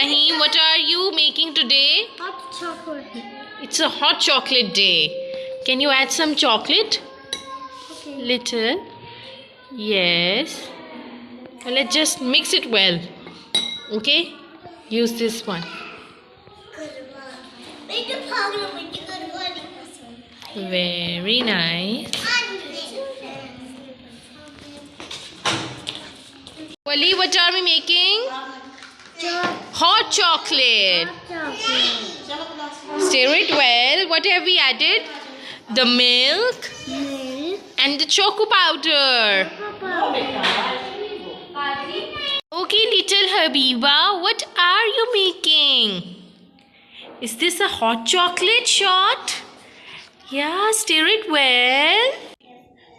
Ibrahim, what are you making today? Hot chocolate. It's a hot chocolate day. Can you add some chocolate? Okay. Little. Yes. Well, let's just mix it well. Okay? Use this one. Very nice. Wali, what are we making? Hot chocolate. Stir it well. What have we added? The milk and the choco powder. Okay, little Habiba, what are you making? Is this a hot chocolate shot? Yeah, stir it well.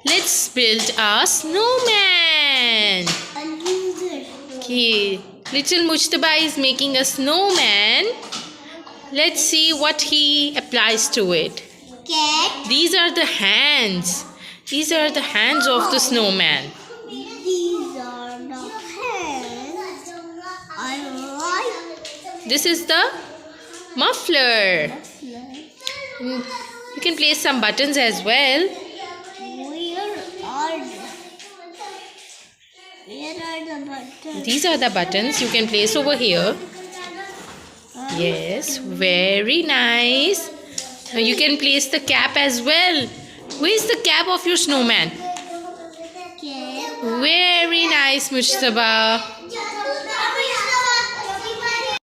Let's build a snowman. Okay, little Mujtaba is making a snowman. Let's see what he applies to it. These are the hands. These are the hands of the snowman. These are the hands. I like. This is the muffler. You can place some buttons as well. Where are the buttons? These are the buttons you can place over here. Yes, very nice. Now you can place the cap as well. Where is the cap of your snowman? Okay. Very nice, Mujtaba.